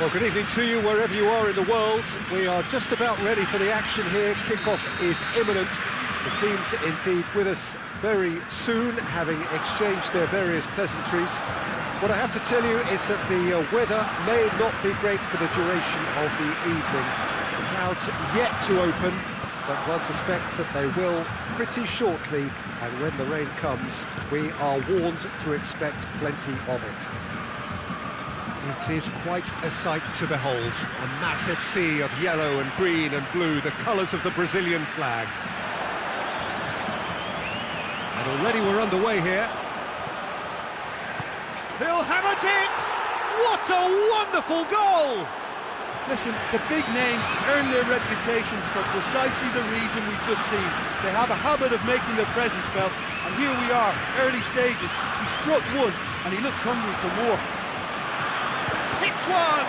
Well, good evening to you wherever you are in the world. We are just about ready for the action here. Kickoff is imminent. The team's indeed with us very soon, having exchanged their various pleasantries. What I have to tell you is that the weather may not be great for the duration of the evening. The clouds yet to open, but one suspects that they will pretty shortly, and when the rain comes, we are warned to expect plenty of it. It is quite a sight to behold, a massive sea of yellow and green and blue, the colours of the Brazilian flag. And already we're underway here. He'll have a dip! What a wonderful goal! Listen, the big names earn their reputations for precisely the reason we've just seen. They have a habit of making their presence felt, and here we are, early stages. He struck one, and he looks hungry for more. Hits one!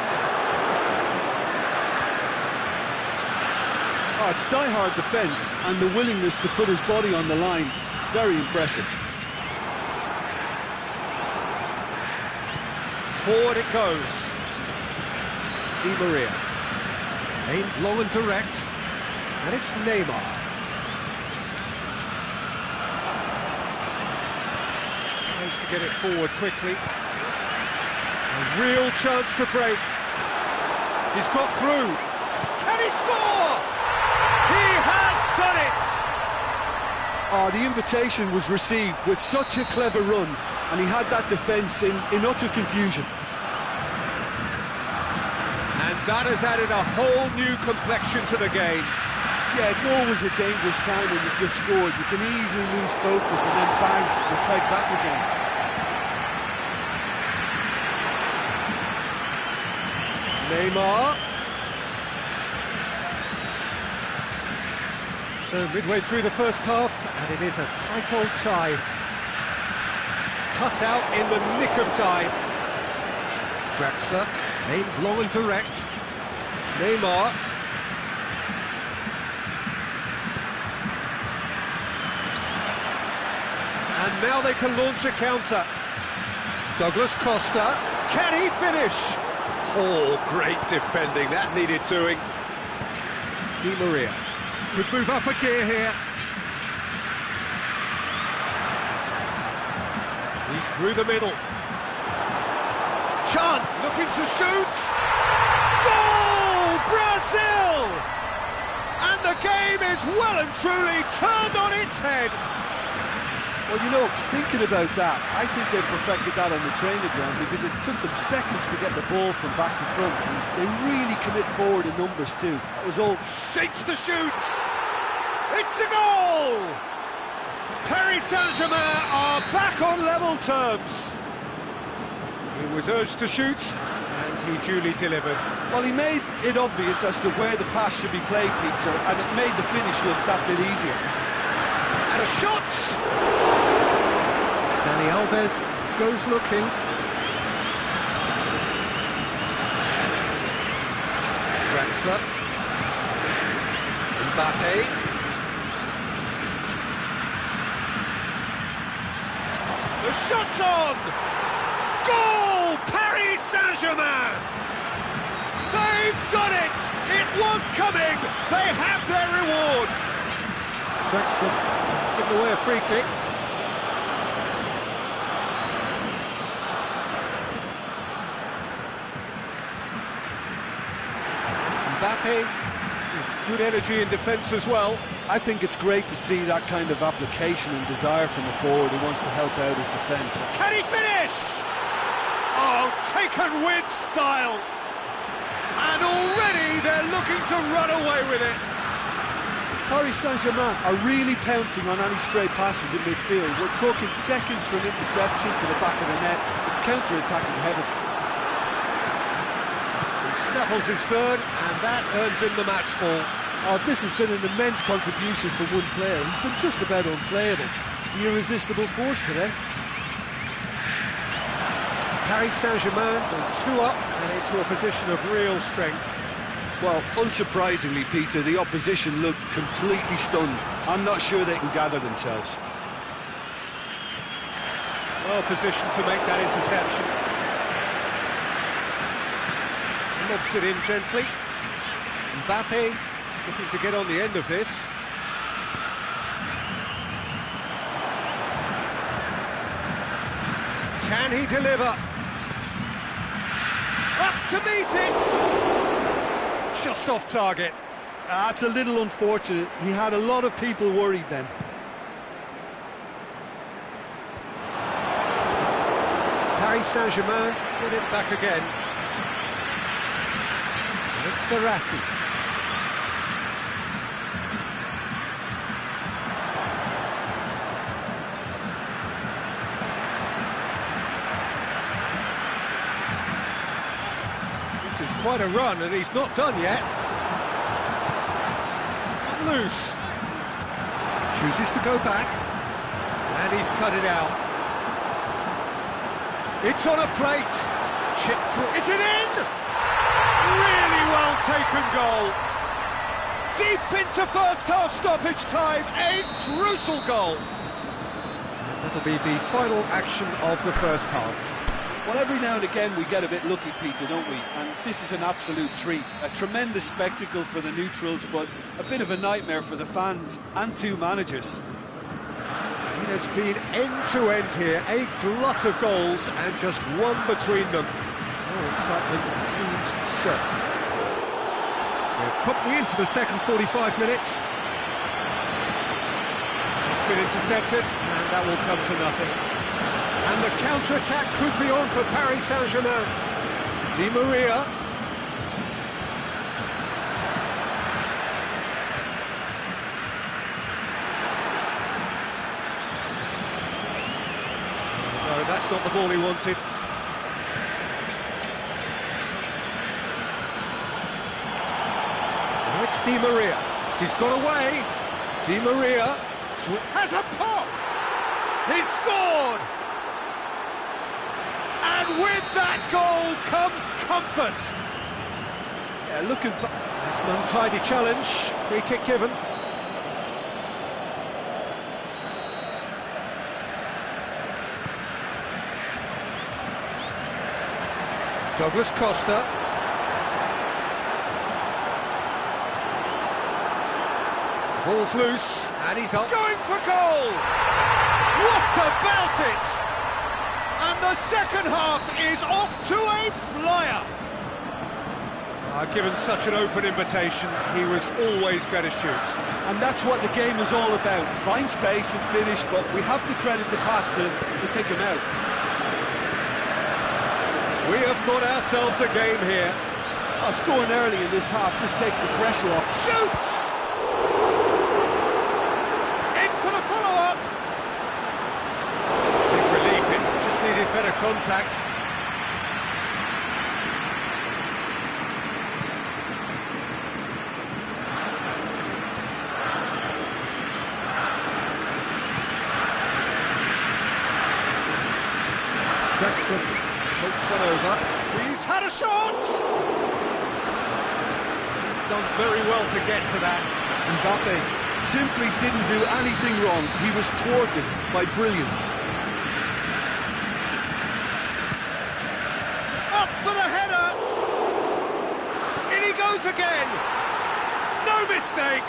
Oh, it's die-hard defence, and the willingness to put his body on the line. Very impressive. Forward it goes. Di Maria. Aimed long and direct. And it's Neymar. Tries to get it forward quickly. A real chance to break. He's got through. Can he score? He has done it! Oh, the invitation was received with such a clever run, and he had that defence in utter confusion. And that has added a whole new complexion to the game. Yeah, it's always a dangerous time when you've just scored. You can easily lose focus and then bang, you're right back again. Neymar. So midway through the first half, and it is a tight old tie. Cut out in the nick of time. Draxler, aimed long and direct. Neymar. And now they can launch a counter. Douglas Costa, can he finish? Oh, great defending, that needed doing. Di Maria could move up a gear here. He's through the middle. Chant looking to shoot. Goal! Brazil! And the game is well and truly turned on its head. Well, you know, thinking about that, I think they've perfected that on the training ground because it took them seconds to get the ball from back to front. And they really commit forward in numbers too. That was all. Shapes to shoot! It's a goal! Paris Saint-Germain are back on level terms. He was urged to shoot, and he duly delivered. Well, he made it obvious as to where the pass should be played, Peter, and it made the finish look that bit easier. And a shot! Dani Alves goes looking. Draxler. Mbappe. The shot's on! Goal! Paris Saint-Germain! They've done it! It was coming! They have their reward! Draxler has given away a free kick. Mbappe with good energy in defence as well. I think it's great to see that kind of application and desire from a forward who wants to help out his defence. Can he finish? Oh, taken with style. And already they're looking to run away with it. Paris Saint-Germain are really pouncing on any stray passes in midfield. We're talking seconds from interception to the back of the net. It's counter-attacking heaven. He snaffles his third, and that earns him the match ball. Oh, this has been an immense contribution from one player. He's been just about unplayable. The irresistible force today. Paris Saint-Germain go 2 up and into a position of real strength. Well, unsurprisingly, Peter, the opposition look completely stunned. I'm not sure they can gather themselves. Well positioned to make that interception. Lobs it in gently. Mbappe looking to get on the end of this. Can he deliver? Up to meet it! Just off target. That's a little unfortunate. He had a lot of people worried then. Paris Saint-Germain get it back again. And it's Verratti. This is quite a run, and he's not done yet. He's come loose. Chooses to go back. And he's cut it out. It's on a plate. Chip through. Is it in? Really well taken goal. Deep into first half stoppage time. A crucial goal. And that'll be the final action of the first half. Well, every now and again we get a bit lucky, Peter, don't we? And this is an absolute treat. A tremendous spectacle for the neutrals, but a bit of a nightmare for the fans and two managers. It has been end-to-end here, a glut of goals and just one between them. More excitement seems certain. We're promptly into the second 45 minutes. It's been intercepted, and that will come to nothing. And the counter-attack could be on for Paris Saint-Germain. Di Maria. No, that's not the ball he wanted. Now it's Di Maria. He's got away. Di Maria has a pop. He's scored. And with that goal comes comfort. Yeah, looking back. It's an untidy challenge. Free kick given. Douglas Costa. The ball's loose, and he's up. Going for goal! What about it? And the second half is off to a flyer. Given such an open invitation, he was always going to shoot. And that's what the game is all about. Find space and finish, but we have to credit the pass to take him out. We have got ourselves a game here. Scoring early in this half just takes the pressure off. Shoots! In for the follow-up. Big relief, it just needed better contact. Jackson floats one over. He's had a shot! He's done very well to get to that. Mbappe simply didn't do anything wrong. He was thwarted by brilliance. Up for the header! In he goes again! No mistake!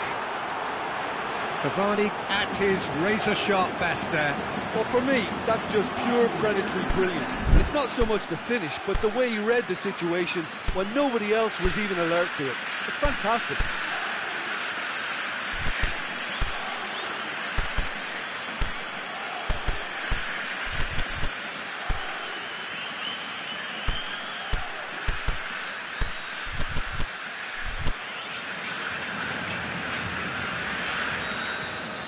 Cavani at his razor-sharp best there. Well, for me, that's just pure predatory brilliance. It's not so much the finish, but the way he read the situation when nobody else was even alert to it. It's fantastic.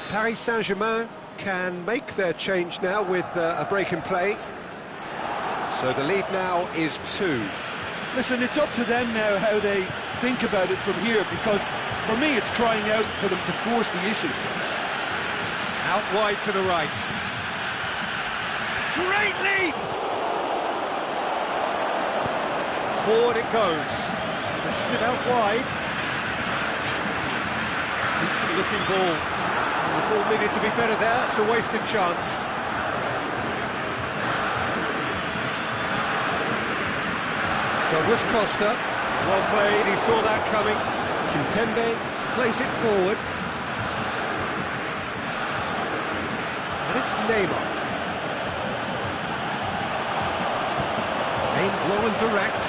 Paris Saint-Germain can make their change now with a break in play. So the lead now is 2. Listen, it's up to them now how they think about it from here, because for me it's crying out for them to force the issue. Out wide to the right. Great leap! Forward it goes. Pushes it out wide. Decent looking ball. The ball needed to be better there. It's a wasted chance. Douglas Costa. Well played, he saw that coming. Kimpembe plays it forward. And it's Neymar. Aimed low and direct.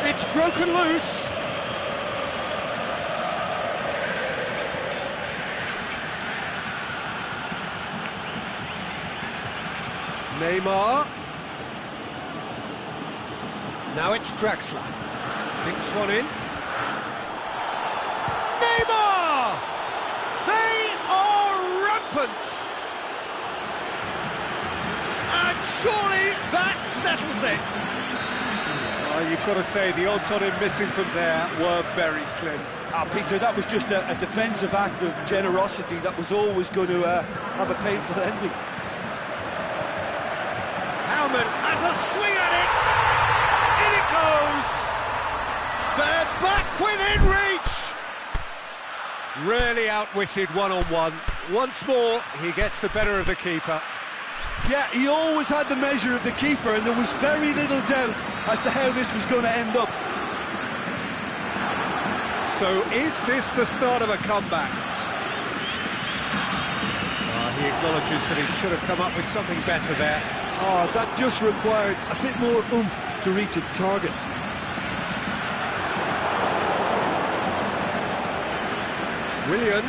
It's broken loose. Neymar. Now it's Draxler. Dinks one in. Neymar! They are rampant! And surely that settles it. You've got to say the odds on him missing from there were very slim. Peter, that was just a defensive act of generosity that was always going to have a painful ending. Howman has a swing at it! In it goes! They're back within reach! Really outwitted one-on-one. Once more, he gets the better of the keeper. Yeah, he always had the measure of the keeper, and there was very little doubt as to how this was going to end up. So is this the start of a comeback? He acknowledges that he should have come up with something better there. That just required a bit more oomph to reach its target. Willian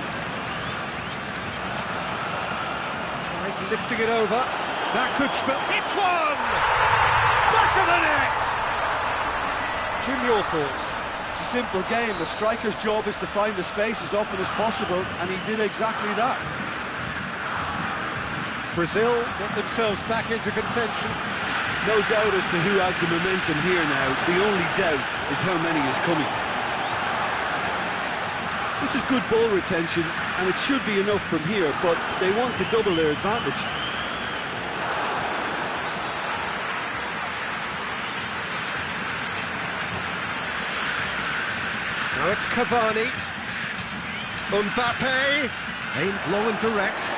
tries lifting it over. That could spell. It's one! Back of the net! Jim, your thoughts? It's a simple game. The striker's job is to find the space as often as possible, and he did exactly that. Brazil get themselves back into contention. No doubt as to who has the momentum here now. The only doubt is how many is coming. This is good ball retention, and it should be enough from here, but they want to double their advantage. Now it's Cavani. Mbappe. Aimed low and direct.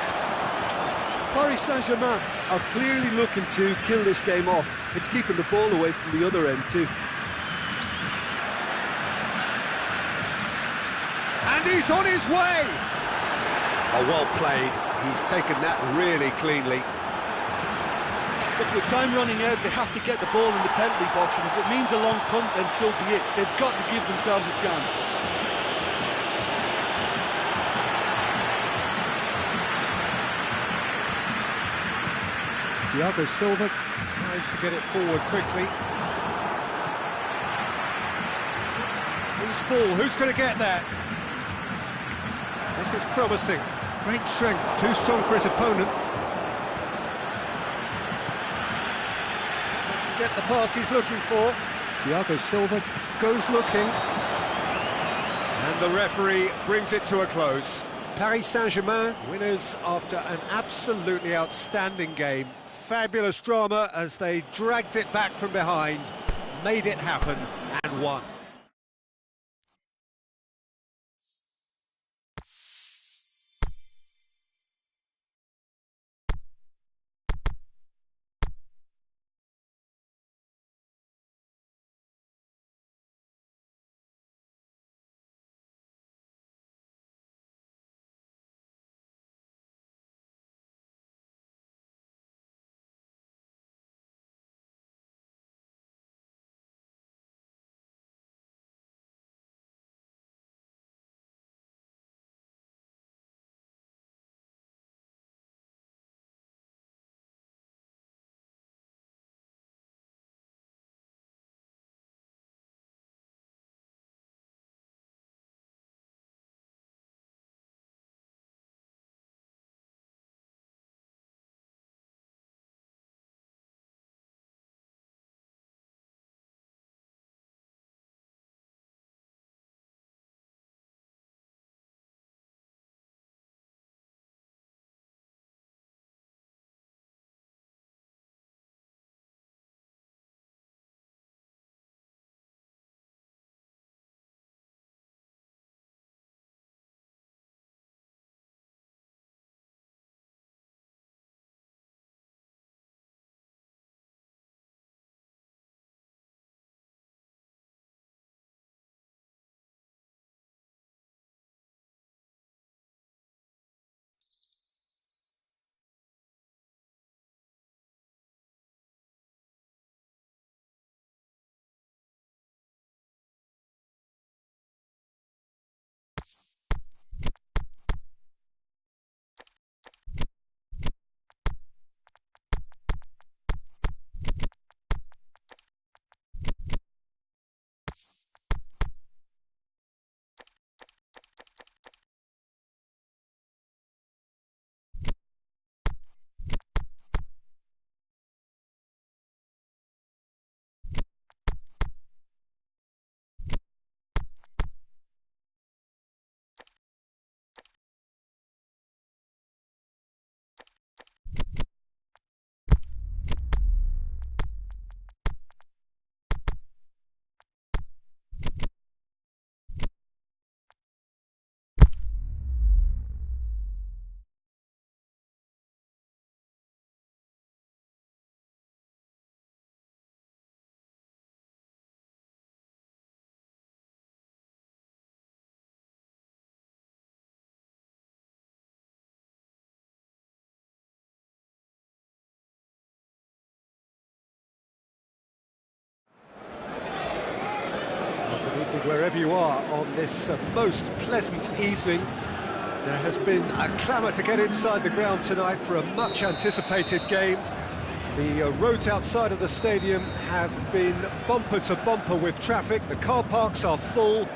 Paris Saint-Germain are clearly looking to kill this game off. It's keeping the ball away from the other end too. And he's on his way! Oh, well played. He's taken that really cleanly. Look, with time running out, they have to get the ball in the penalty box, and if it means a long punt, then so be it. They've got to give themselves a chance. Thiago Silva tries to get it forward quickly. Who's ball? Who's going to get that? This is promising. Great strength, too strong for his opponent. Doesn't get the pass he's looking for. Thiago Silva goes looking. And the referee brings it to a close. Paris Saint-Germain winners after an absolutely outstanding game. Fabulous drama as they dragged it back from behind, made it happen and won. wherever you are on this most pleasant evening. There has been a clamour to get inside the ground tonight for a much-anticipated game. The roads outside of the stadium have been bumper to bumper with traffic. The car parks are full.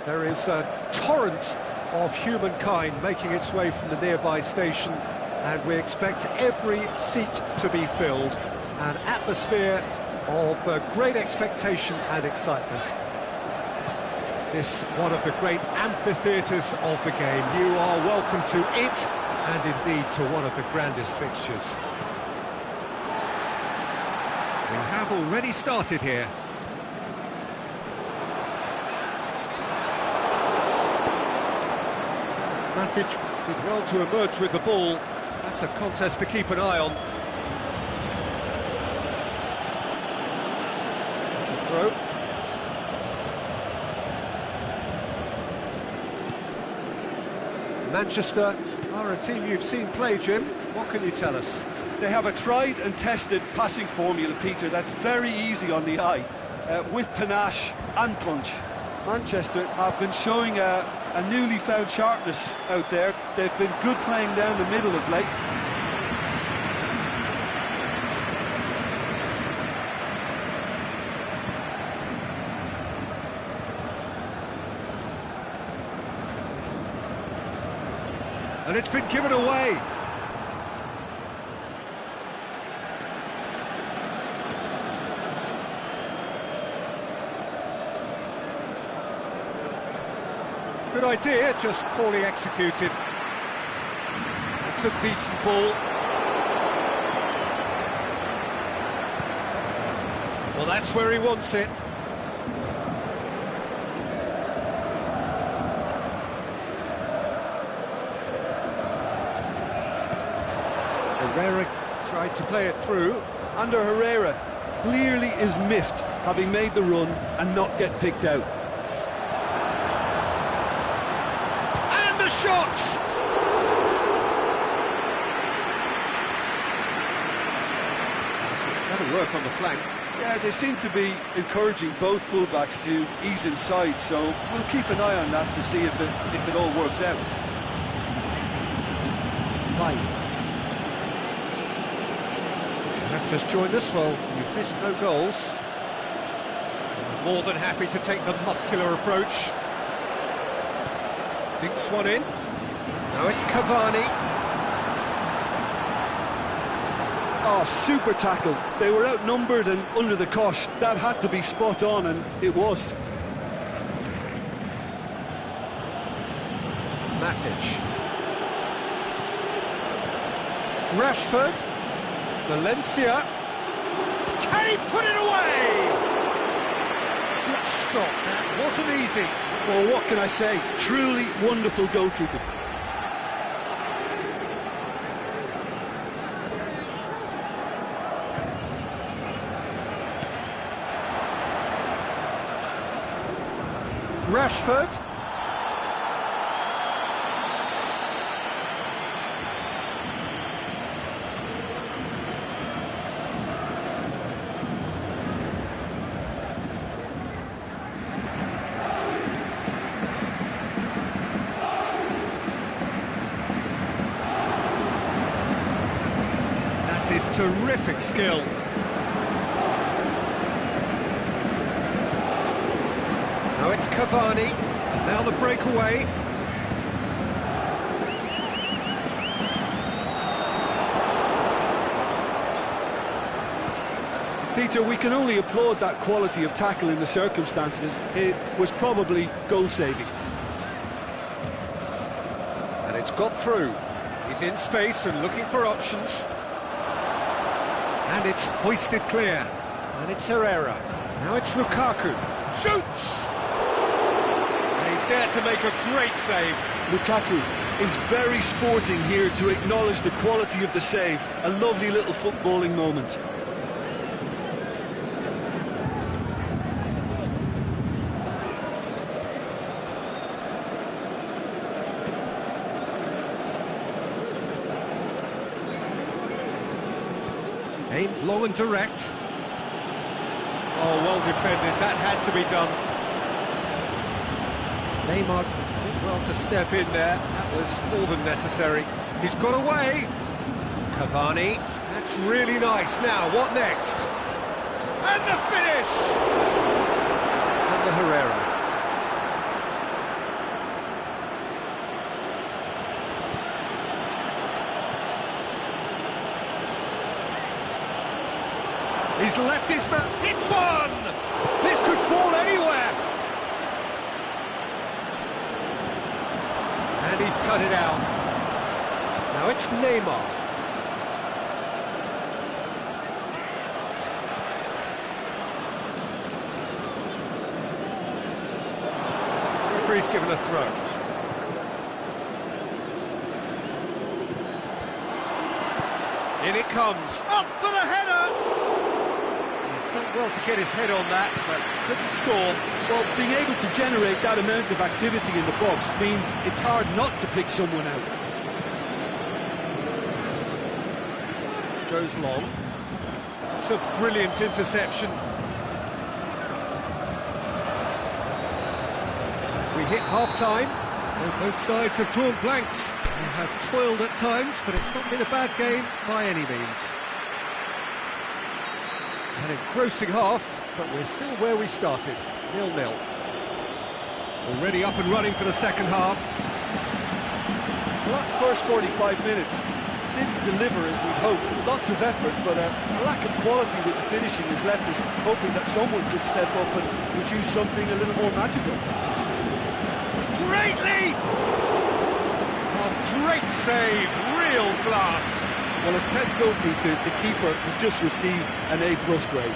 There is a torrent of humankind making its way from the nearby station, and we expect every seat to be filled. An atmosphere of great expectation and excitement. This one of the great amphitheatres of the game. You are welcome to it, and indeed to one of the grandest fixtures. We have already started here. Matic did well to emerge with the ball. That's a contest to keep an eye on. That's a throw. Manchester are a team you've seen play, Jim. What can you tell us? They have a tried and tested passing formula, Peter, that's very easy on the eye, with panache and punch. Manchester have been showing a newly found sharpness out there. They've been good playing down the middle of late. And it's been given away. Good idea, just poorly executed. It's a decent ball. Well, that's where he wants it. Herrera tried to play it through. Ander Herrera clearly is miffed, having made the run and not get picked out. The shot! Clever work on the flank. Yeah, they seem to be encouraging both fullbacks to ease inside, so we'll keep an eye on that to see if it all works out. Right. If you have just joined us, well, you've missed no goals. More than happy to take the muscular approach. Dinks one in. Now it's Cavani. Oh, super tackle. They were outnumbered and under the cosh. That had to be spot on, and it was. Matic. Rashford. Valencia. Can he put it away? Good stop. That wasn't easy. Well, what can I say? Truly wonderful goalkeeping. Rashford. That is terrific skill. Now it's Cavani, and now the breakaway. Peter, we can only applaud that quality of tackle in the circumstances. It was probably goal-saving. And it's got through. He's in space and looking for options. And it's hoisted clear. And it's Herrera. Now it's Lukaku. Shoots! And he's there to make a great save. Lukaku is very sporting here to acknowledge the quality of the save. A lovely little footballing moment. Aimed low and direct. Oh, well defended. That had to be done. Neymar did well to step in there. That was more than necessary. He's got away. Cavani. That's really nice. Now, what next? And the finish! And the Herrera. He's left his man. Hits one! This could fall anywhere. And he's cut it out. Now it's Neymar. Referee's given a throw. In it comes. Up for the header! Well to get his head on that, but couldn't score. Well, being able to generate that amount of activity in the box means it's hard not to pick someone out. Goes long. It's a brilliant interception. We hit half-time, so both sides have drawn blanks. They have toiled at times, but it's not been a bad game by any means. An engrossing half, but we're still where we started, 0-0. Already up and running for the second half. Well, that first 45 minutes didn't deliver as we'd hoped. Lots of effort, but a lack of quality with the finishing has left us hoping that someone could step up and produce something a little more magical. Great leap! Oh, great save, real class. Well, as Tesco Peter, the keeper, has just received an A+ grade.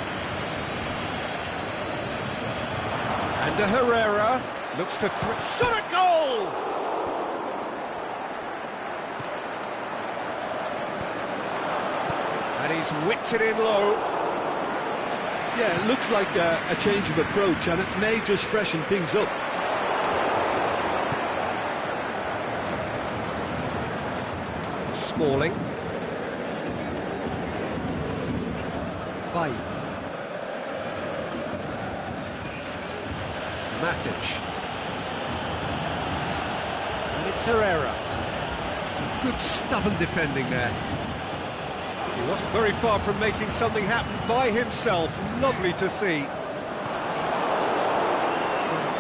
And Herrera looks to shot a goal! And he's whipped it in low. Yeah, it looks like a change of approach, and it may just freshen things up. Smalling. Bailly. Matic. And it's Herrera. Some good stubborn defending there. He wasn't very far from making something happen by himself. Lovely to see.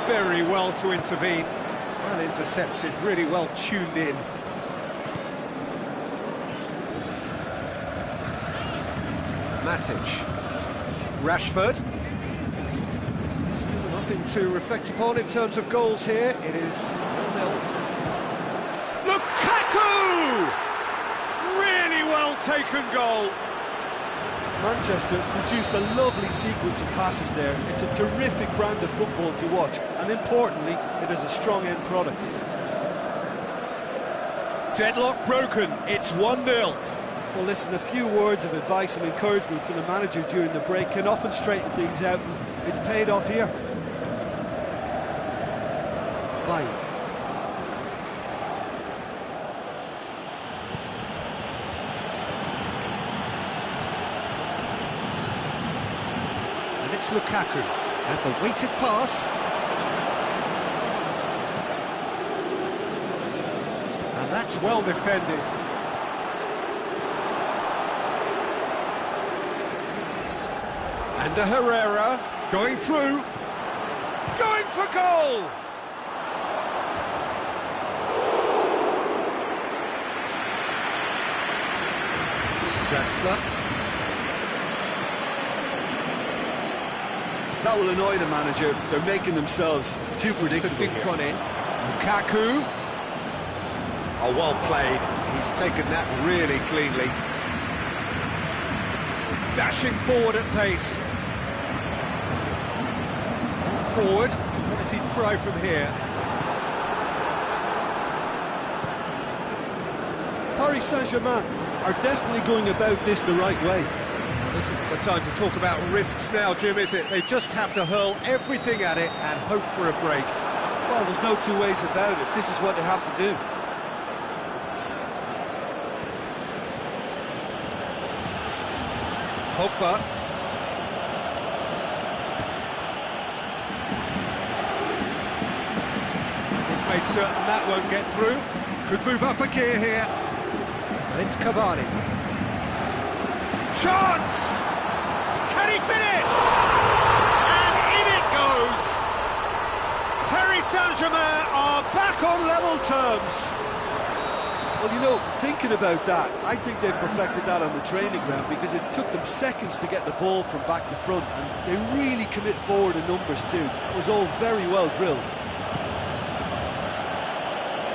Very well to intervene. Well intercepted, really well tuned in. Matic. Rashford. Still nothing to reflect upon in terms of goals here. It is 0-0. Lukaku! Really well taken goal. Manchester produced a lovely sequence of passes there. It's a terrific brand of football to watch, and importantly, it is a strong end product. Deadlock broken. It's 1-0. Well, listen, a few words of advice and encouragement from the manager during the break can often straighten things out, and it's paid off here. Bailly. And it's Lukaku. And the weighted pass. And that's well defended. And Herrera going through, going for goal! Draxler. That will annoy the manager. They're making themselves too predictable. Just a big one in. Lukaku. Oh, well played. He's taken that really cleanly. Dashing forward at pace. Forward. What does he try from here? Paris Saint-Germain are definitely going about this the right way. This isn't the time to talk about risks now, Jim, is it? They just have to hurl everything at it and hope for a break. Well, there's no two ways about it. This is what they have to do. Pogba. made certain that won't get through. Could move up a gear here. And it's Cavani. Chance! Can he finish? And in it goes! Paris Saint-Germain are back on level terms. Well, you know, thinking about that, I think they've perfected that on the training ground because it took them seconds to get the ball from back to front, and they really commit forward in numbers too. That was all very well drilled.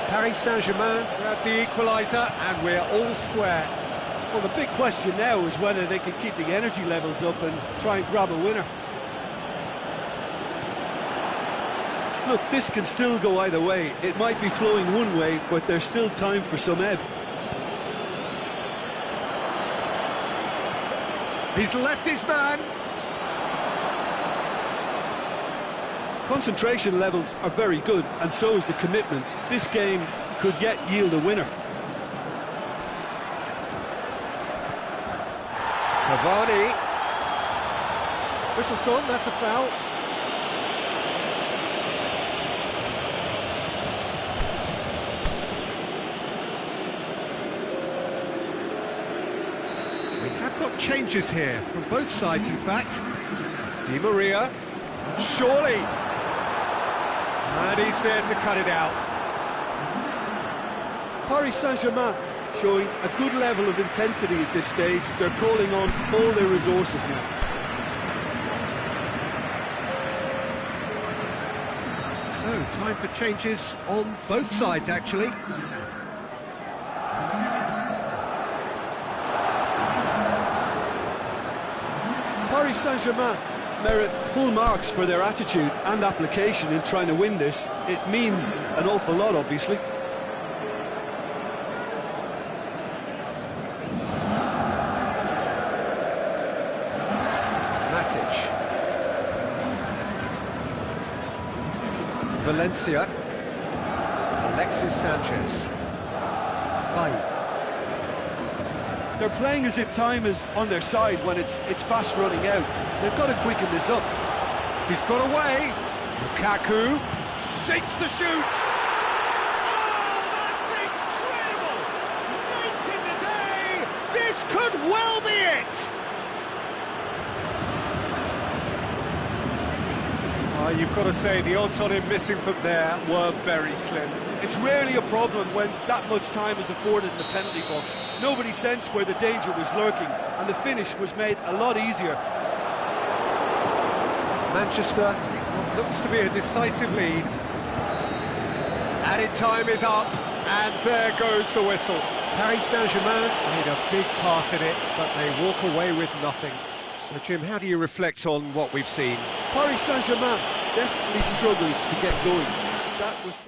Paris Saint-Germain grab the equaliser, and we're all square. Well, the big question now is whether they can keep the energy levels up and try and grab a winner. Look, this can still go either way. It might be flowing one way, but there's still time for some ebb. He's left his man. Concentration levels are very good, and so is the commitment. This game could yet yield a winner. Cavani. Whistle's gone, that's a foul. We have got changes here, from both sides in fact. Di Maria, surely! And he's there to cut it out. Paris Saint-Germain showing a good level of intensity at this stage. They're calling on all their resources now. So, time for changes on both sides, actually. Paris Saint-Germain merit full marks for their attitude and application in trying to win this. It means an awful lot, obviously. Matic. Valencia. Alexis Sanchez. Bailly. They're playing as if time is on their side when it's fast running out. They've got to quicken this up. He's got away. Lukaku shapes the shoots. Oh, that's incredible! Late in the day, this could well be it. You've got to say the odds on him missing from there were very slim. It's rarely a problem when that much time is afforded in the penalty box. Nobody sensed where the danger was lurking, and the finish was made a lot easier. Manchester, what looks to be a decisive lead. Added time is up, and there goes the whistle. Paris Saint-Germain made a big part in it, but they walk away with nothing. So, Jim, how do you reflect on what we've seen? Paris Saint-Germain definitely struggled to get going. That was...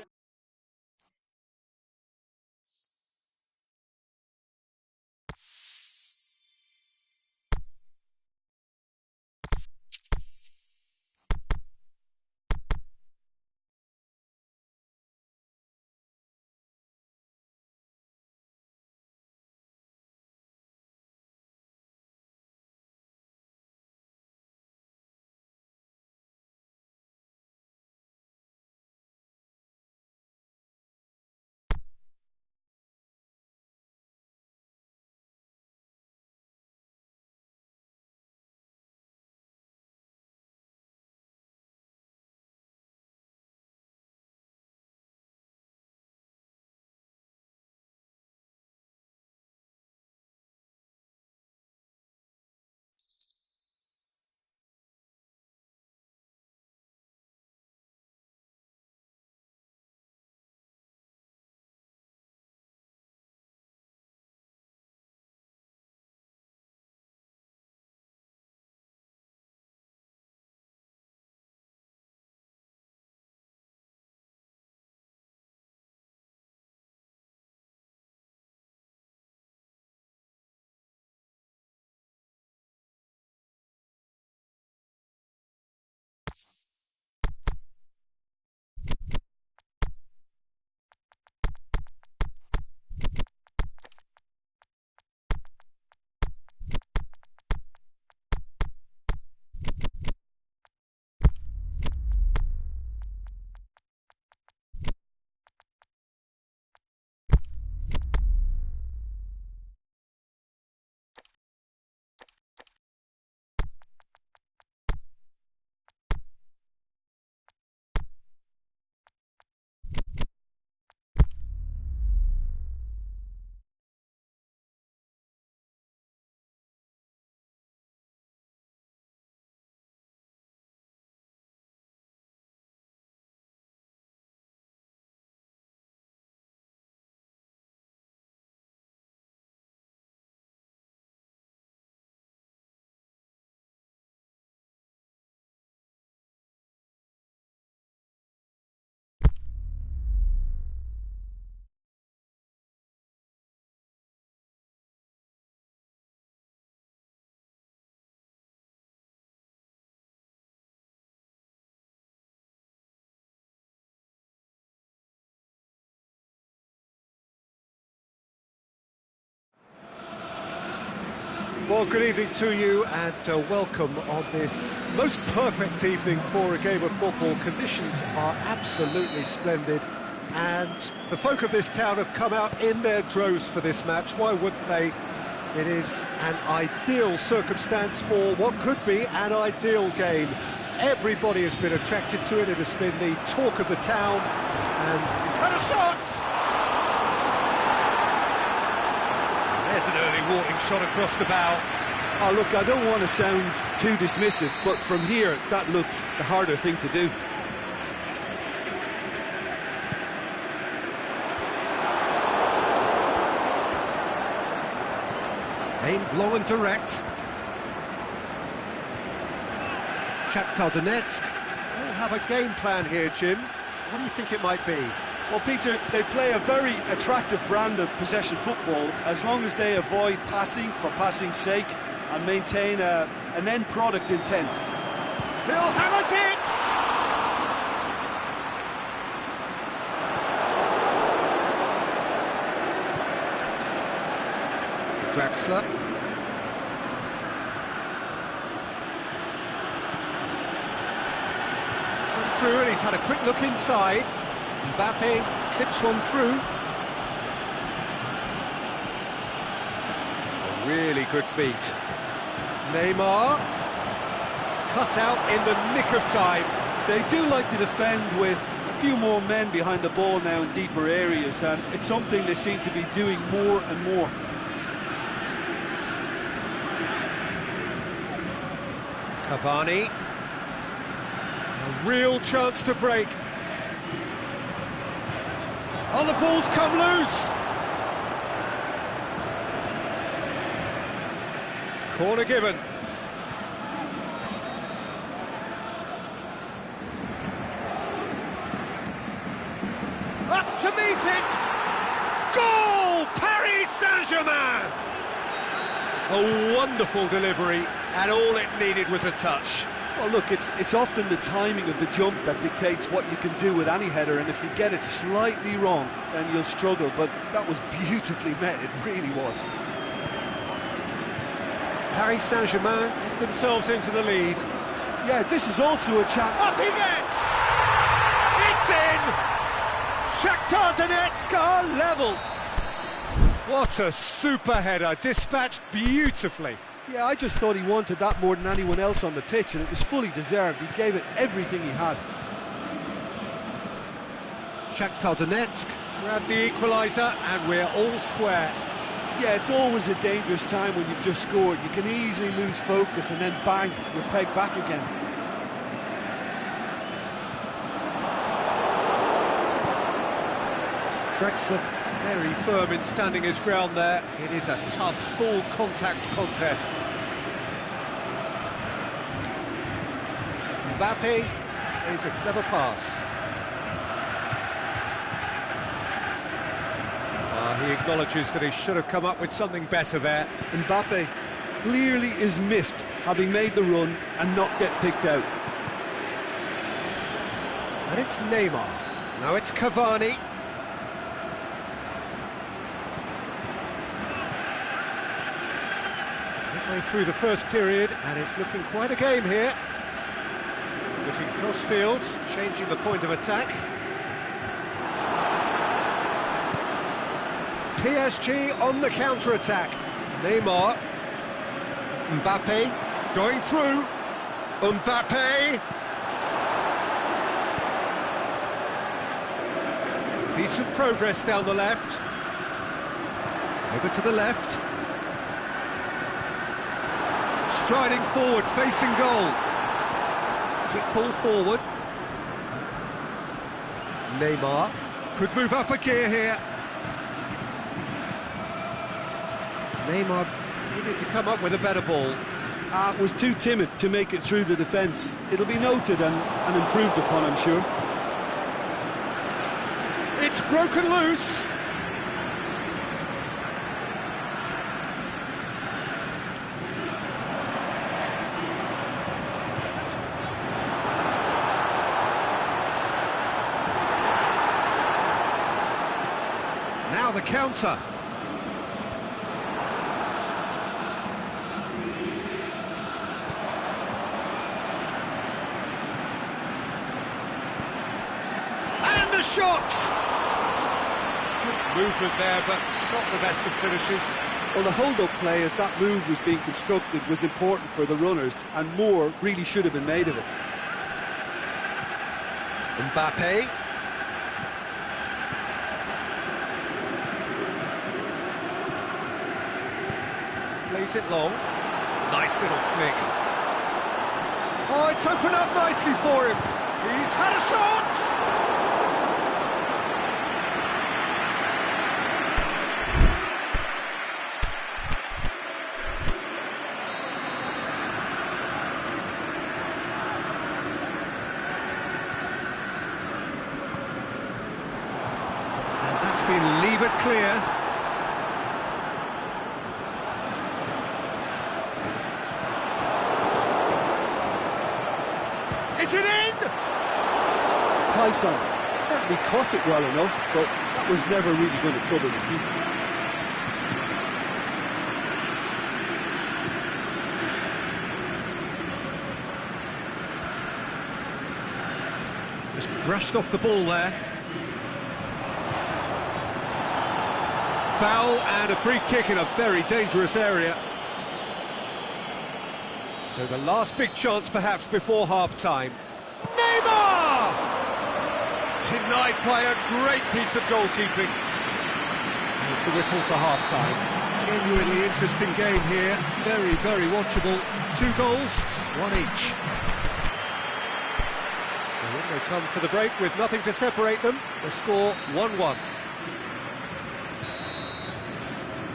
Well, good evening to you and welcome on this most perfect evening for a game of football. Conditions are absolutely splendid and the folk of this town have come out in their droves for this match. Why wouldn't they? It is an ideal circumstance for what could be an ideal game. Everybody has been attracted to it. It has been the talk of the town and he's had a shot! There's an early warning shot across the bow. Oh, look, I don't want to sound too dismissive, but from here, that looks the harder thing to do. Aimed long and direct. Shakhtar Donetsk will have a game plan here, Jim. What do you think it might be? Well, Peter, they play a very attractive brand of possession football as long as they avoid passing for passing's sake and maintain an end product intent. He'll have it! Draxler. He's gone through and he's had a quick look inside. Mbappe clips one through. A really good feat. Neymar, cut out in the nick of time. They do like to defend with a few more men behind the ball now in deeper areas, and it's something they seem to be doing more and more. Cavani, a real chance to break. Oh, the ball's come loose. Corner given. Up to meet it! Goal! Paris Saint-Germain! A wonderful delivery, and all it needed was a touch. Well, look, it's often the timing of the jump that dictates what you can do with any header, and if you get it slightly wrong, then you'll struggle, but that was beautifully met, it really was. Paris Saint-Germain get themselves into the lead. Yeah, this is also a chance. Up he gets! It's in! Shakhtar Donetsk are level! What a super header, dispatched beautifully. Yeah, I just thought he wanted that more than anyone else on the pitch, and it was fully deserved. He gave it everything he had. Shakhtar Donetsk grab the equaliser, and we're all square. Yeah, it's always a dangerous time when you've just scored. You can easily lose focus, and then bang, you're pegged back again. Draxler very firm in standing his ground there. It is a tough, full contact contest. Mbappe plays a clever pass. He acknowledges that he should have come up with something better there. Mbappe clearly is miffed, having made the run and not get picked out. And it's Neymar. Now it's Cavani. Midway through the first period, and it's looking quite a game here. Looking cross-field, changing the point of attack. PSG on the counter-attack. Neymar. Mbappe going through. Mbappe. Decent progress down the left. Over to the left. Striding forward, facing goal. Quick ball forward. Neymar could move up a gear here. Neymar needed to come up with a better ball. Was too timid to make it through the defence. It'll be noted and improved upon, I'm sure. It's broken loose. Now the counter. shot! Movement there, but not the best of finishes. Well, the hold-up play as that move was being constructed was important for the runners, and more really should have been made of it. Mbappe. Plays it long. Nice little flick. Oh, it's opened up nicely for him. He's had a shot! And that's been levered clear. Is it in? Tyson certainly caught it well enough, but that was never really going to trouble the keeper. Just brushed off the ball there. Foul and a free kick in a very dangerous area. So the last big chance perhaps before half-time. Neymar! Denied by a great piece of goalkeeping. There's the whistle for half-time. Genuinely interesting game here. Very, very watchable. 2 goals, 1 each. And when they come for the break with nothing to separate them, the score 1-1.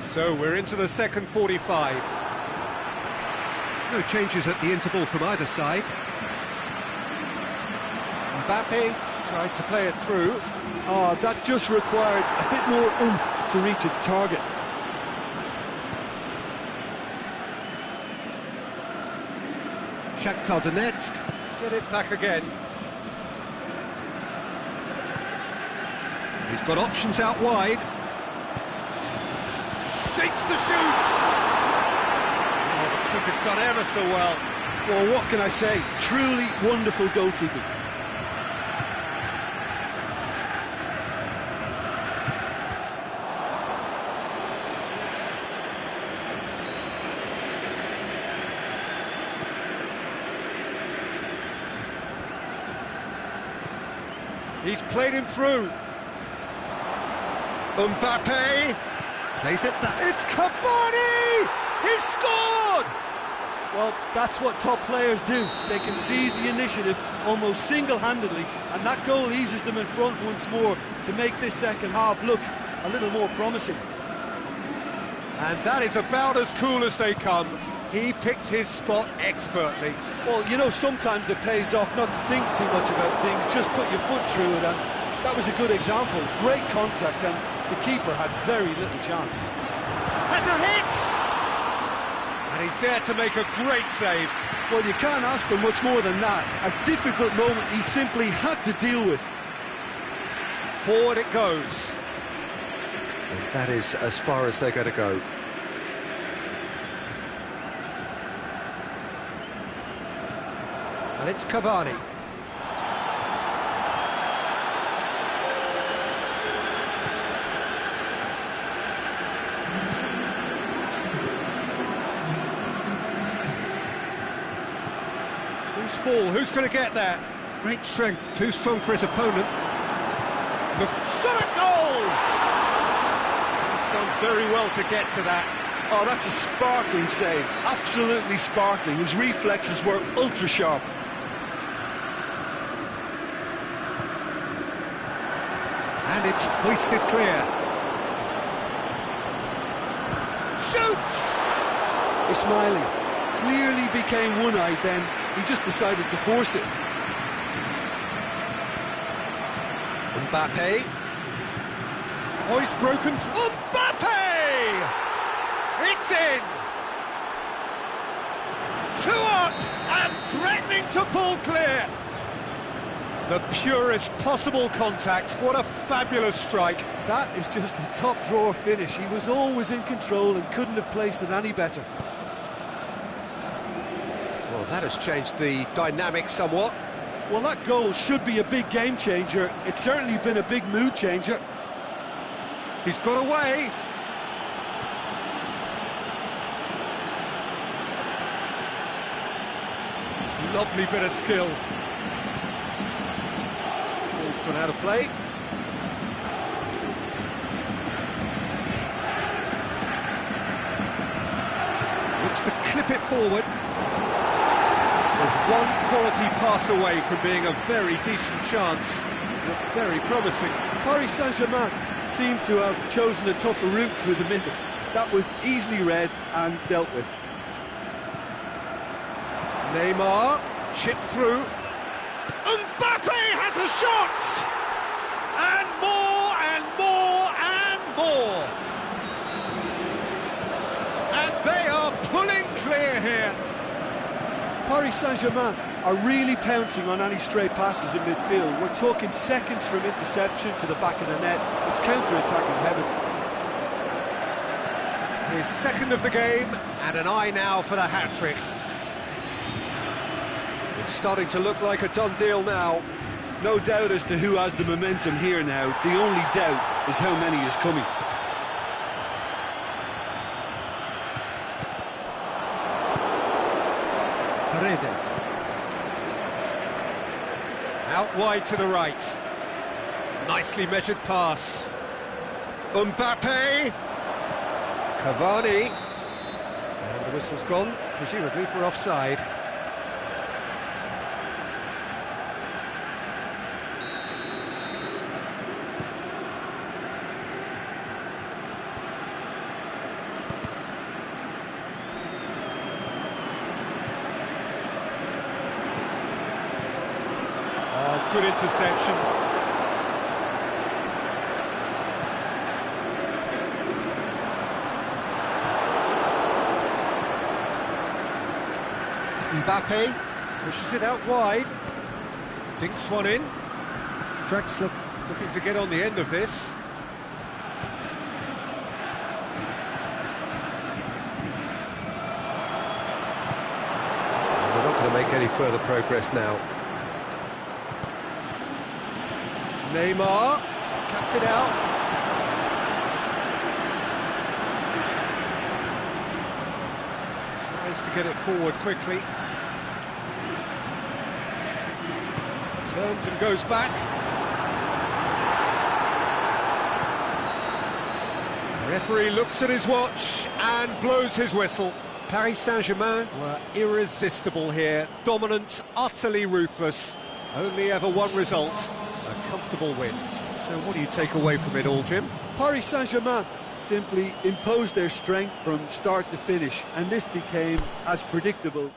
So we're into the second 45. No changes at the interval from either side. Mbappe tried to play it through. Oh, that just required a bit more oomph to reach its target. Shakhtar Donetsk get it back again. He's got options out wide. Shapes the shoot! Keeper's done ever so well. Well, what can I say? Truly wonderful goalkeeping. He's played him through. Mbappe plays it back. It's Cavani! He's scored! Well, that's what top players do. They can seize the initiative almost single-handedly, and that goal eases them in front once more to make this second half look a little more promising. And that is about as cool as they come. He picked his spot expertly. Well, you know, sometimes it pays off not to think too much about things, just put your foot through it, and that was a good example. Great contact, and the keeper had very little chance. Has a hit! And he's there to make a great save. Well, you can't ask for much more than that. A difficult moment he simply had to deal with. Forward it goes. And that is as far as they're going to go. And it's Cavani. Loose ball, who's going to get there? Great strength, too strong for his opponent. The shot at goal! He's done very well to get to that. Oh, that's a sparkling save, absolutely sparkling. His reflexes were ultra sharp. And it's hoisted clear. Shoots! Ismaili clearly became one-eyed then. He just decided to force it. Mbappe. Oh, he's broken through. Mbappe! It's in! 2 up and threatening to pull clear. The purest possible contact. What a fabulous strike. That is just the top drawer finish. He was always in control and couldn't have placed it any better. Well, that has changed the dynamic somewhat. Well, that goal should be a big game changer. It's certainly been a big mood changer. He's got away. Lovely bit of skill. Ball's gone out of play. Looks to clip it forward. There's one quality pass away from being a very decent chance. Looked very promising. Paris Saint-Germain seemed to have chosen a tougher route through the middle. That was easily read and dealt with. Neymar, chipped through. Mbappe has a shot! And more, and more, and more! And they are pulling clear here. Paris Saint-Germain are really pouncing on any stray passes in midfield. We're talking seconds from interception to the back of the net. It's counter-attacking heaven. His second of the game, and an eye now for the hat-trick. It's starting to look like a done deal now. No doubt as to who has the momentum here now. The only doubt is how many is coming. Paredes. Out wide to the right. Nicely measured pass. Mbappe. Cavani. And the whistle's gone, presumably for offside. Oh, good interception. Mbappe pushes it out wide. Dinks one in. Draxler looking to get on the end of this. We're not going to make any further progress now. Neymar cuts it out. Tries to get it forward quickly. Turns and goes back. Referee looks at his watch and blows his whistle. Paris Saint-Germain were irresistible here. Dominant, utterly ruthless. Only ever one result. A comfortable win. So what do you take away from it all, Jim? Paris Saint-Germain simply imposed their strength from start to finish, and this became as predictable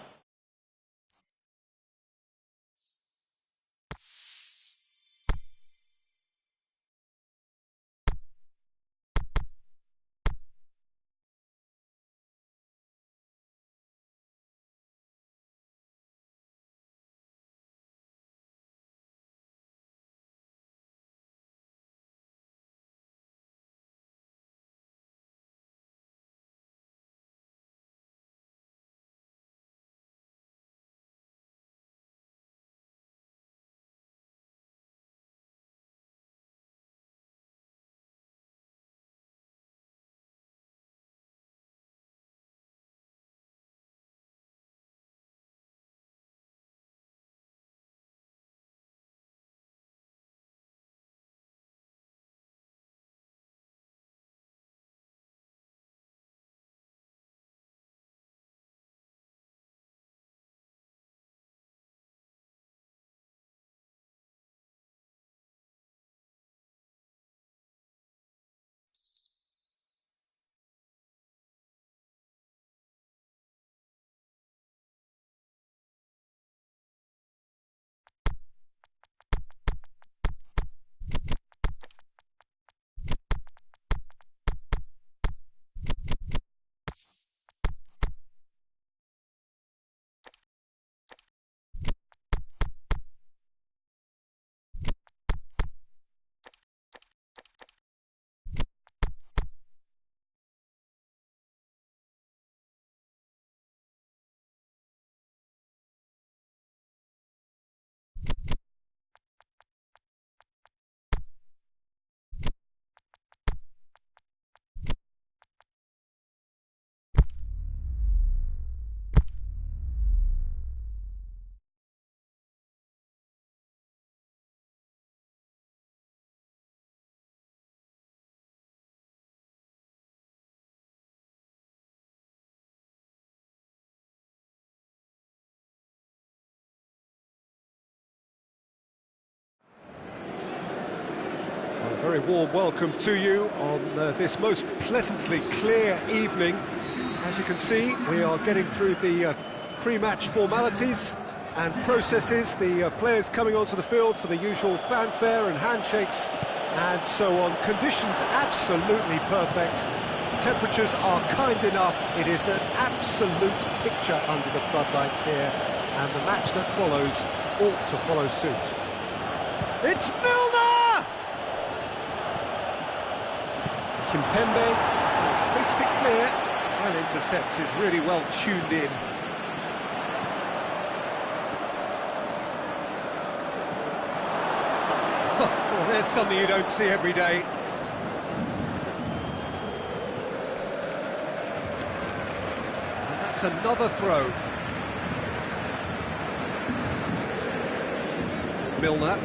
very warm welcome to you on this most pleasantly clear evening. As you can see, we are getting through the pre-match formalities and processes, the players coming onto the field for the usual fanfare and handshakes and so on. Conditions absolutely perfect. Temperatures are kind enough. It is an absolute picture under the floodlights here, and the match that follows ought to follow suit. It's Milner! Kimpembe can hoist it clear. Well intercepted, really well tuned in. Well, there's something you don't see every day. And that's another throw. Milner.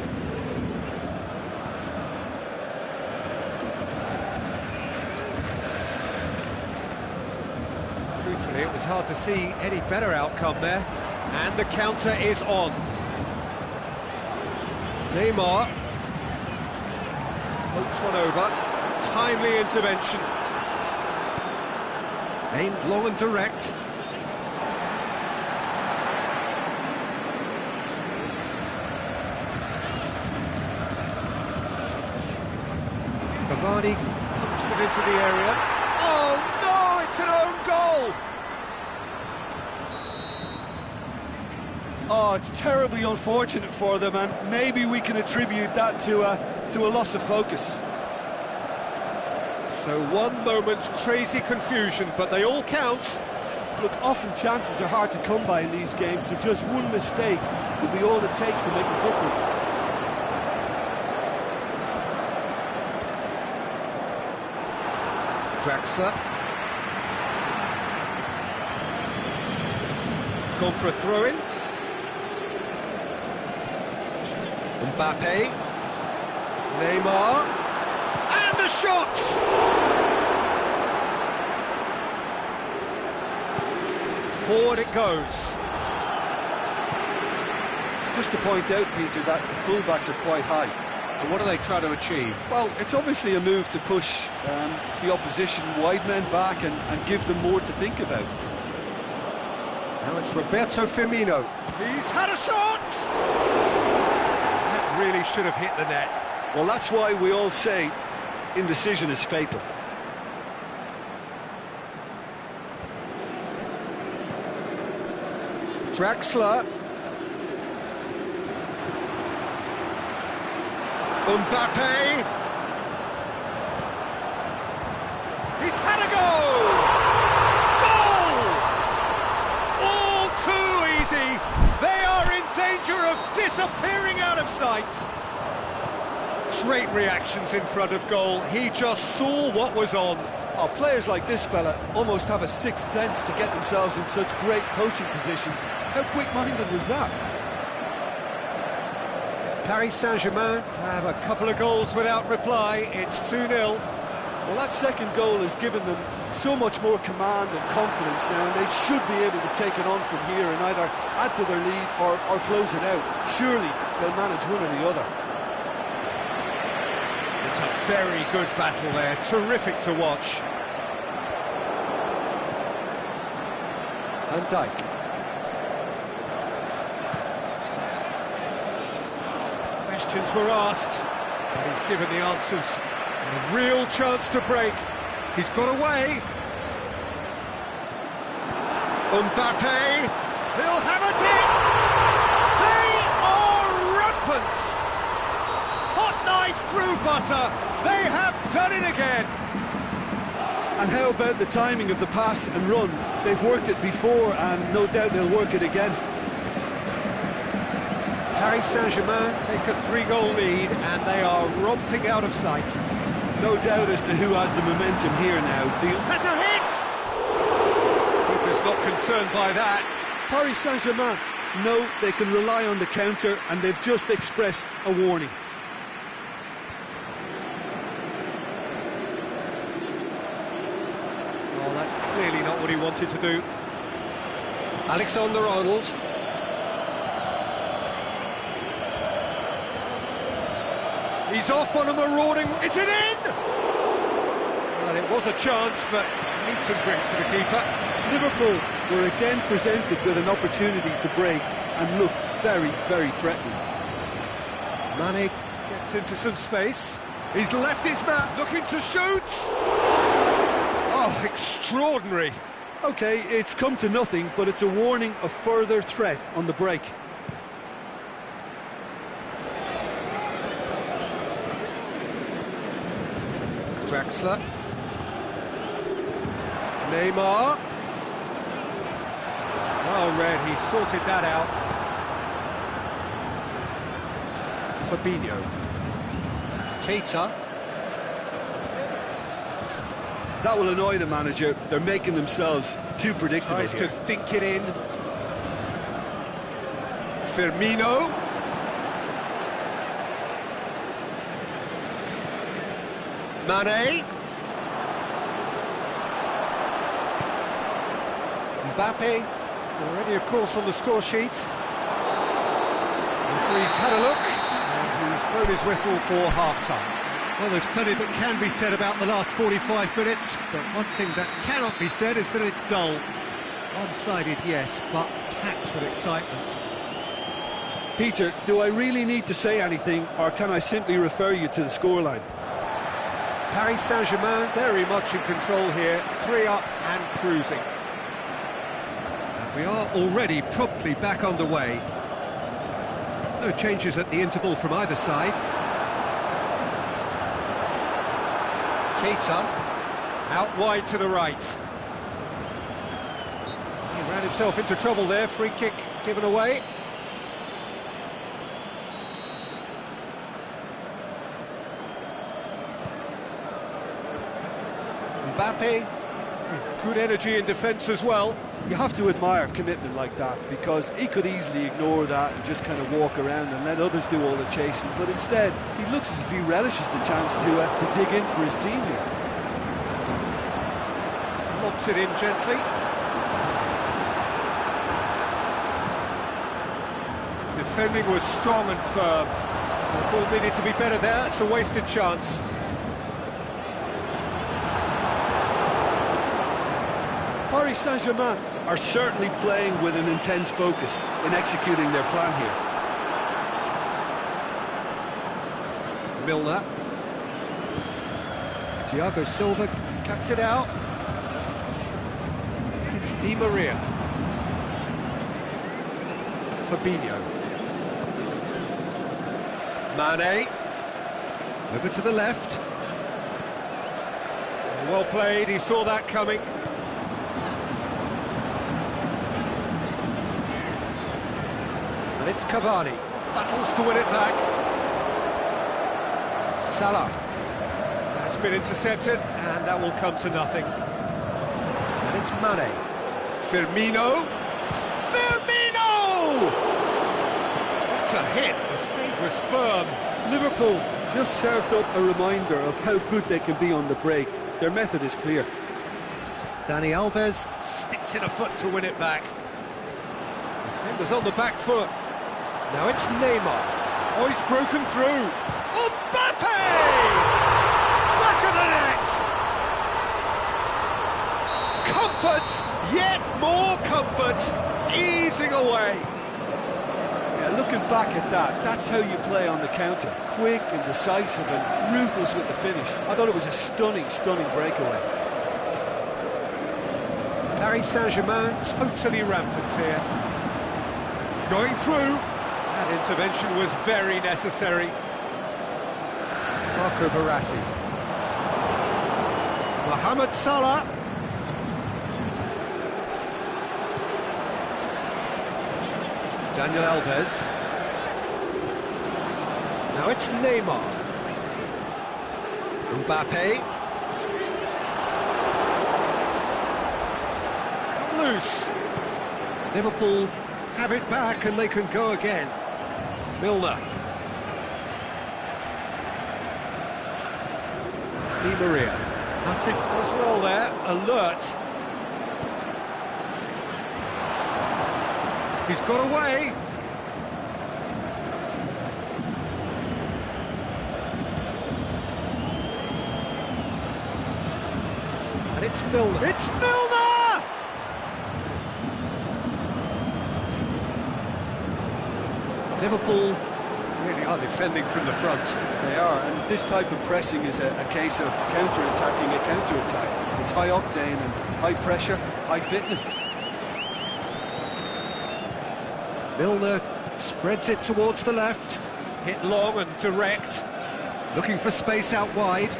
Truthfully, it was hard to see any better outcome there. And the counter is on. Neymar. Floats one over. Timely intervention. Aimed long and direct. Cavani pumps it into the area. Oh no, it's an own goal! Oh, it's terribly unfortunate for them, and maybe we can attribute that to a loss of focus. So one moment's crazy confusion, but they all count. Look, often chances are hard to come by in these games, so just one mistake could be all it takes to make the difference. Draxler. It's gone for a throw-in. Mbappe. Neymar. And the shot! Forward it goes. Just to point out, Peter, that the fullbacks are quite high. And what are they trying to achieve? Well, it's obviously a move to push the opposition wide men back and give them more to think about. Now it's Roberto Firmino. He's had a shot! That really should have hit the net. Well, that's why we all say indecision is fatal. Draxler. Mbappe. He's had a goal! Goal! All too easy. They are in danger of disappearing out of sight. Great reactions in front of goal. He just saw what was on. Oh, players like this fella almost have a sixth sense to get themselves in such great coaching positions. How quick-minded was that? Paris Saint-Germain have a couple of goals without reply. It's 2-0. Well, that second goal has given them so much more command and confidence now, and they should be able to take it on from here and either add to their lead or close it out. Surely they'll manage one or the other. It's a very good battle there, terrific to watch. Van Dijk. Questions were asked, and he's given the answers. A real chance to break. He's got away. Mbappe. He'll have it in. They are rampant. Hot knife through butter. They have done it again. And how about the timing of the pass and run? They've worked it before, and no doubt they'll work it again. Paris Saint-Germain take a 3-goal lead, and they are romping out of sight. No doubt as to who has the momentum here now. Has a hit! Keeper's not concerned by that. Paris Saint-Germain know they can rely on the counter, and they've just expressed a warning. Oh, that's clearly not what he wanted to do. He's off on a marauding... Is it in? Well, it was a chance, but meet and drink for the keeper. Liverpool were again presented with an opportunity to break and look very, very threatening. Mane gets into some space. He's left his man, Looking to shoot! Oh, extraordinary. OK, it's come to nothing, but it's a warning of further threat on the break. Draxler. Neymar. Well read, he sorted that out. Fabinho. Keita. That will annoy the manager. They're making themselves too predictable Tries here. to dink it in. Firmino. Mane. Mbappe. Already, of course, on the score sheet. Referee's had a look, and he's blown his whistle for half-time. Well, there's plenty that can be said about the last 45 minutes, but one thing that cannot be said is that it's dull. One-sided, yes, but packed with excitement. Peter, do I really need to say anything, or can I simply refer you to the scoreline? Paris Saint-Germain very much in control here, 3 up and cruising. And we are already promptly back underway. No changes at the interval from either side. Keita, out wide to the right. He ran himself into trouble there, free kick given away. Mbappe, with good energy in defence as well. You have to admire commitment like that, because he could easily ignore that and just kind of walk around and let others do all the chasing, but instead he looks as if he relishes the chance to dig in for his team here. Lobs it in gently. Defending was strong and firm. The ball needed to be better there, it's a wasted chance. Paris Saint-Germain are certainly playing with an intense focus in executing their plan here. Milner. Thiago Silva cuts it out. It's Di Maria. Fabinho. Mane. Over to the left. Well played, he saw that coming. And it's Cavani, battles to win it back. Salah, that's been intercepted, and that will come to nothing. And it's Mane. Firmino. Firmino! It's a hit, the save was firm. Liverpool just served up a reminder of how good they can be on the break. Their method is clear. Dani Alves sticks in a foot to win it back. Defenders on the back foot. Now it's Neymar. Oh, he's broken through. Mbappe! Back of the net! Comfort, yet more comfort, easing away. Yeah, looking back at that, that's how you play on the counter. Quick and decisive and ruthless with the finish. I thought it was a stunning, stunning breakaway. Paris Saint-Germain totally rampant here. Going through. That intervention was very necessary. Marco Verratti. Mohamed Salah. Daniel Alves. Now it's Neymar. Mbappe. It's come loose. Liverpool have it back and they can go again. Milner. Di Maria. Matic as well there, alert. He's got away. It's Milner. It's Milner! Liverpool really are defending from the front. They are, and this type of pressing is a case of counter-attacking a counter-attack. It's high octane and high pressure, high fitness. Milner spreads it towards the left. Hit long and direct. Looking for space out wide.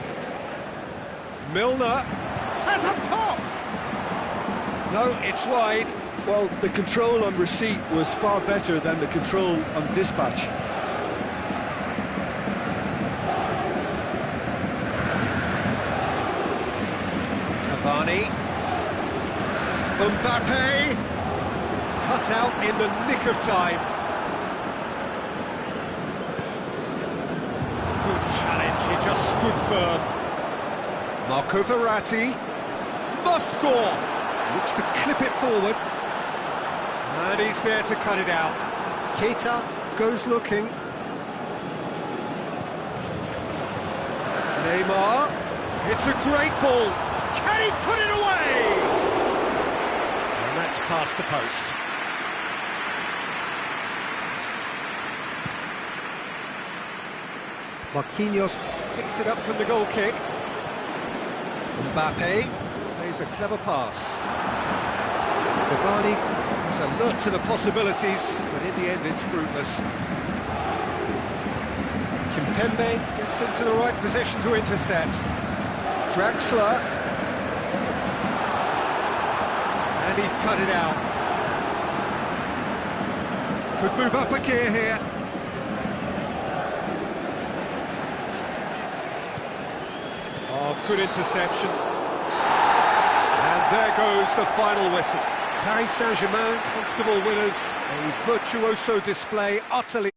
Milner has a pop! No, it's wide. Well, the control on receipt was far better than the control on dispatch. Cavani. Mbappe. Cut out in the nick of time. Good challenge, he just stood firm. Marco Verratti. Must score! Looks to clip it forward. And he's there to cut it out. Keita goes looking. Neymar. It's a great ball. Can he put it away? And that's past the post. Marquinhos picks it up from the goal kick. Mbappe plays a clever pass. Cavani is alert to the possibilities, but in the end it's fruitless. Kimpembe gets into the right position to intercept. Draxler. And he's cut it out. Could move up a gear here. Oh, good interception. And there goes the final whistle. Paris Saint-Germain, comfortable winners. A virtuoso display, utterly...